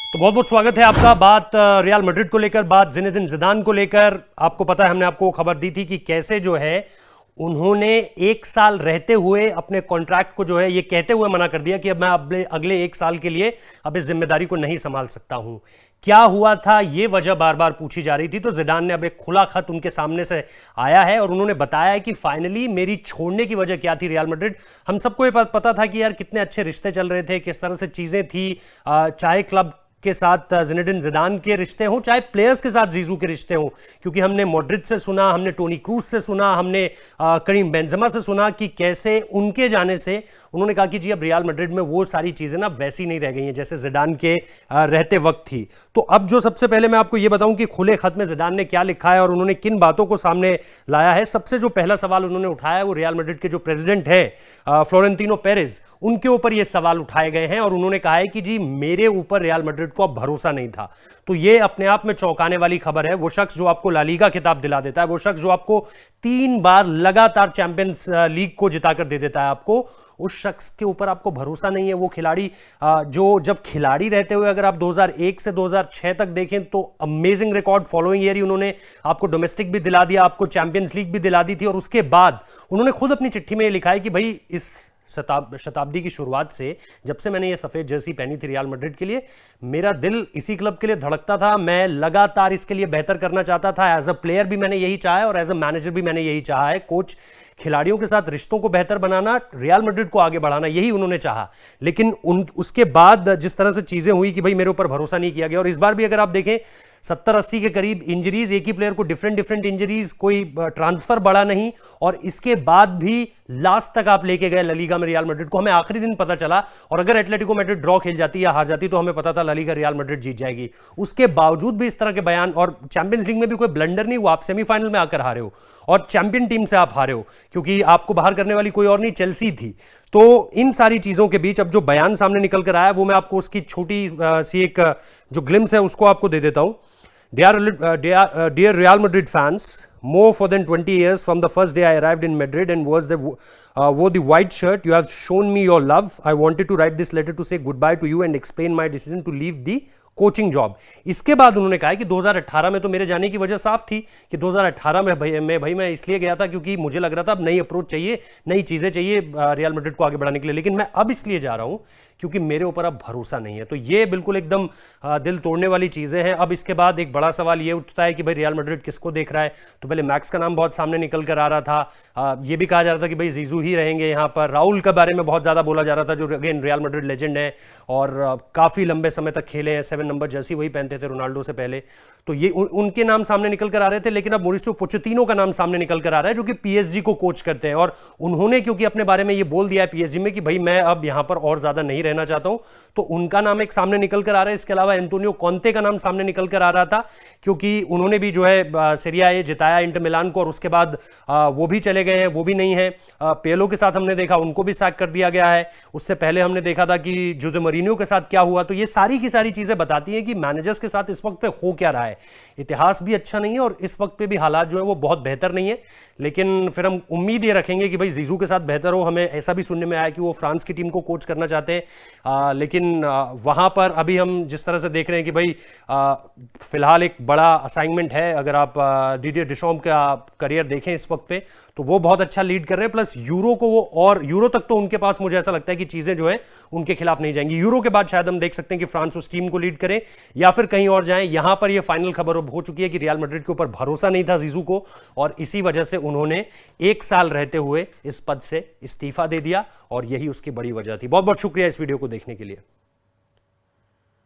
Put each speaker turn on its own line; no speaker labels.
तो बहुत बहुत स्वागत है आपका। बात रियल मैड्रिड को लेकर, बात जिनेदिन जिदान को लेकर। आपको पता है हमने आपको खबर दी थी कि कैसे जो है उन्होंने एक साल रहते हुए अपने कॉन्ट्रैक्ट को जो है ये कहते हुए मना कर दिया कि अब मैं अगले एक साल के लिए अब इस जिम्मेदारी को नहीं संभाल सकता हूं। क्या हुआ था ये वजह बार बार पूछी जा रही थी, तो जिडान ने अब एक खुला खत उनके सामने से आया है और उन्होंने बताया है कि फाइनली मेरी छोड़ने की वजह क्या थी रियल मैड्रिड। हम सबको ये पता था कि यार कितने अच्छे रिश्ते चल रहे थे, किस तरह से चीजें थी, चाहे क्लब के साथ जिनेदिन जिदान के रिश्ते हों, चाहे प्लेयर्स के साथ जीजू के रिश्ते हों, क्योंकि हमने मॉड्रिच से सुना, हमने टोनी क्रूज से सुना, हमने करीम बेंजेमा से सुना कि कैसे उनके जाने से उन्होंने कहा कि जी अब रियल मैड्रिड में वो सारी चीजें ना वैसी नहीं रह गई हैं जैसे जिदान के रहते वक्त थी। तो अब जो सबसे पहले मैं आपको ये बताऊं कि खुले खत में जिदान ने क्या लिखा है और उन्होंने किन बातों को सामने लाया है। सबसे जो पहला सवाल उन्होंने उठाया है वो रियल मैड्रिड के जो प्रेसिडेंट है फ्लोरेंटिनो पेरेज, उनके ऊपर ये सवाल उठाए गए हैं और उन्होंने कहा है कि जी मेरे ऊपर रियल मैड्रिड को अब भरोसा नहीं था। तो ये अपने आप में चौंकाने वाली खबर है। वो शख्स जो आपको ला लीगा खिताब दिला देता है, वो शख्स जो आपको 3 बार लगातार चैंपियंस लीग को जिताकर दे देता है आपको, उस शख्स के ऊपर आपको भरोसा नहीं है। वो खिलाड़ी जो जब खिलाड़ी रहते हुए अगर आप 2001 से 2006 तक देखें तो अमेजिंग रिकॉर्ड, फॉलोइंग ईयर ही उन्होंने आपको डोमेस्टिक भी दिला दिया, आपको चैंपियंस लीग भी दिला दी थी। और उसके बाद उन्होंने खुद अपनी चिट्ठी में लिखा है कि भाई इस शताब्दी की शुरुआत से जब से मैंने ये सफेद जर्सी पहनी थी रियल मैड्रिड के लिए, मेरा दिल इसी क्लब के लिए धड़कता था। मैं लगातार इसके लिए बेहतर करना चाहता था। एज अ प्लेयर भी मैंने यही चाहा है और एज अ मैनेजर भी मैंने यही चाहा है। कोच, खिलाड़ियों के साथ रिश्तों को बेहतर बनाना, रियल मैड्रिड को आगे बढ़ाना, यही उन्होंने चाहा। लेकिन उसके बाद जिस तरह से चीजें हुई कि भाई मेरे ऊपर भरोसा नहीं किया गया। और इस बार भी अगर आप देखें 70-80 के करीब इंजरीज, एक ही प्लेयर को डिफरेंट इंजरीज, कोई ट्रांसफर बड़ा नहीं। और इसके बाद भी लास्ट तक आप लेके गए ला लीगा में रियल मैड्रिड को। हमें आखिरी दिन पता चला, और अगर एटलेटिको मैड्रिड ड्रॉ खेल जाती या हार जाती तो हमें पता था ला लीगा रियल मैड्रिड जीत जाएगी। उसके बावजूद भी इस तरह के बयान, और चैंपियंस लीग में भी कोई ब्लंडर नहीं हुआ, आप सेमीफाइनल में आकर हारे हो और चैंपियन टीम से आप हारे हो, क्योंकि आपको बाहर करने वाली कोई और नहीं, चेल्सी थी। तो इन सारी चीजों के बीच अब जो बयान सामने निकल कर आया वो मैं आपको उसकी छोटी सी एक जो ग्लिम्स है उसको आपको दे देता हूं। Dear Real Madrid fans, more for than 20 years from the first day I arrived in Madrid and wore the white shirt, you have shown me your love. I wanted to write this letter to say goodbye to you and explain my decision to leave the coaching job. इसके बाद उन्होंने कहा कि 2018 में तो मेरे जाने की वजह साफ थी कि 2018 में भाई मैं इसलिए गया था क्योंकि मुझे लग रहा था अब नई अप्रोच चाहिए, नई चीजें चाहिए रियल मैड्रिड को आगे बढ़ाने के लिए। लेकिन मैं अब इसलिए जा रहा हूं क्योंकि मेरे ऊपर अब भरोसा नहीं है। तो ये बिल्कुल एकदम दिल तोड़ने वाली चीजें हैं। अब इसके बाद एक बड़ा सवाल ये उठता है कि भाई रियल मैड्रिड किसको देख रहा है। तो पहले मैक्स का नाम बहुत सामने निकल कर आ रहा था, ये भी कहा जा रहा था कि भाई जीजू ही रहेंगे यहाँ पर। राहुल के बारे में बहुत ज्यादा बोला जा रहा था, जो अगेन रियल मैड्रिड लेजेंड है और काफी लंबे समय तक खेले हैं, 7 नंबर जर्सी वही पहनते थे रोनाल्डो से पहले। तो ये उनके नाम सामने निकल कर आ रहे थे। लेकिन अब मॉरिसियो पोचेटिनो का नाम सामने निकल कर आ रहा है, जो कि पीएसजी को कोच करते हैं। और उन्होंने क्योंकि अपने बारे में ये बोल दिया है पीएसजी में कि भाई मैं अब यहां पर और ज्यादा नहीं रहना चाहता हूं, तो उनका नाम एक सामने निकल कर आ रहा है। इसके अलावा एंटोनियो कॉन्ते का नाम सामने निकल कर आ रहा था, क्योंकि उन्होंने भी जो है सीरिया ए जिताया इंटर मिलान को, और उसके बाद वो भी चले गए हैं, वो भी नहीं है। पेलो के साथ हमने देखा उनको भी सैक कर दिया गया है। उससे पहले हमने देखा था कि जोसे मोरिन्यो के साथ क्या हुआ। तो ये सारी की सारी चीजें बताती हैं कि मैनेजर्स के साथ इस वक्त पे हो क्या रहा है। इतिहास भी अच्छा नहीं है और इस वक्त पे भी हालात जो है वो बहुत बेहतर नहीं है। लेकिन फिर हम उम्मीद ये रखेंगे कि भाई जीजू के साथ बेहतर हो। हमें ऐसा भी सुनने में आया कि वो फ्रांस की टीम को कोच करना चाहते हैं, लेकिन वहां पर अभी हम जिस तरह से देख रहे हैं कि भाई फिलहाल एक बड़ा असाइनमेंट है। अगर आप डिडियर डिशॉम्स का करियर देखें इस वक्त पे, तो वो बहुत अच्छा लीड कर रहे हैं। प्लस यूरो को वो, और यूरो तक तो उनके पास मुझे ऐसा लगता है कि चीजें जो है उनके खिलाफ नहीं जाएंगी। यूरो के बाद शायद हम देख सकते हैं कि फ्रांस उस टीम को लीड करे या फिर कहीं और जाए। यहां पर यह फाइनल खबर हो चुकी है कि रियल मैड्रिड के ऊपर भरोसा नहीं था जीजू को, और इसी वजह से उन्होंने एक साल रहते हुए इस पद से इस्तीफा दे दिया, और यही उसकी बड़ी वजह थी। बहुत बहुत शुक्रिया इस वीडियो को देखने के लिए।